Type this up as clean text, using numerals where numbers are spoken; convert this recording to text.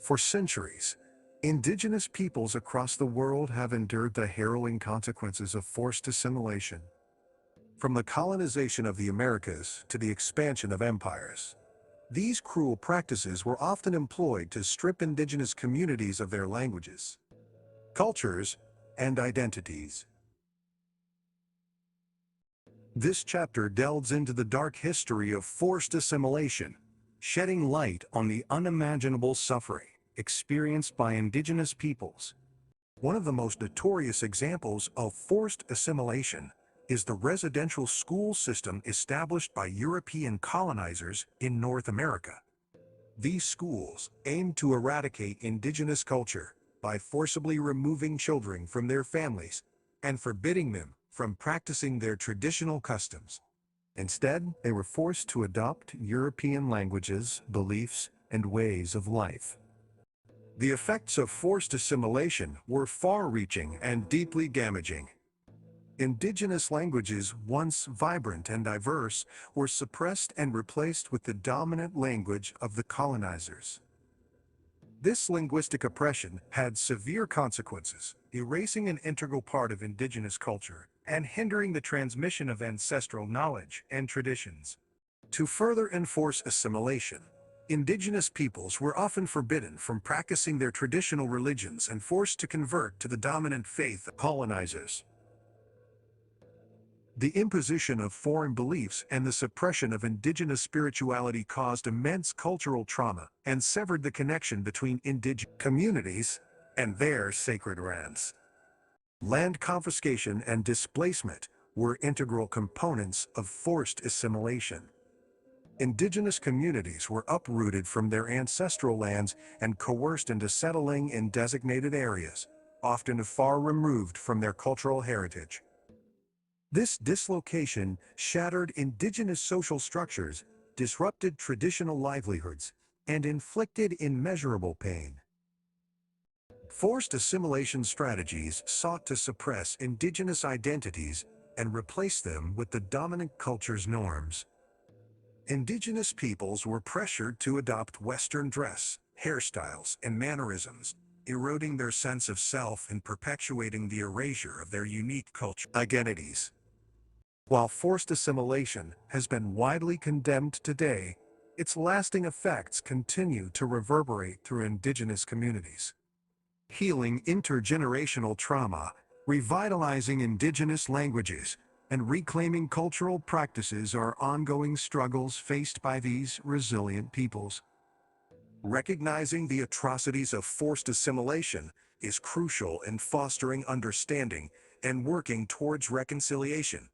For centuries, indigenous peoples across the world have endured the harrowing consequences of forced assimilation. From the colonization of the Americas to the expansion of empires, these cruel practices were often employed to strip indigenous communities of their languages, cultures, and identities. This chapter delves into the dark history of forced assimilation, shedding light on the unimaginable suffering experienced by indigenous peoples. One of the most notorious examples of forced assimilation is the residential school system established by European colonizers in North America. These schools aimed to eradicate indigenous culture by forcibly removing children from their families and forbidding them from practicing their traditional customs. Instead, they were forced to adopt European languages, beliefs, and ways of life. The effects of forced assimilation were far-reaching and deeply damaging. Indigenous languages, once vibrant and diverse, were suppressed and replaced with the dominant language of the colonizers. This linguistic oppression had severe consequences, erasing an integral part of indigenous culture and hindering the transmission of ancestral knowledge and traditions. To further enforce assimilation, indigenous peoples were often forbidden from practicing their traditional religions and forced to convert to the dominant faith of colonizers. The imposition of foreign beliefs and the suppression of indigenous spirituality caused immense cultural trauma and severed the connection between indigenous communities and their sacred lands. Land confiscation and displacement were integral components of forced assimilation. Indigenous communities were uprooted from their ancestral lands and coerced into settling in designated areas, often far removed from their cultural heritage. This dislocation shattered indigenous social structures, disrupted traditional livelihoods, and inflicted immeasurable pain. Forced assimilation strategies sought to suppress indigenous identities and replace them with the dominant culture's norms. Indigenous peoples were pressured to adopt Western dress, hairstyles, and mannerisms, eroding their sense of self and perpetuating the erasure of their unique cultural identities. While forced assimilation has been widely condemned today, its lasting effects continue to reverberate through indigenous communities. Healing intergenerational trauma, revitalizing indigenous languages, and reclaiming cultural practices are ongoing struggles faced by these resilient peoples. Recognizing the atrocities of forced assimilation is crucial in fostering understanding and working towards reconciliation.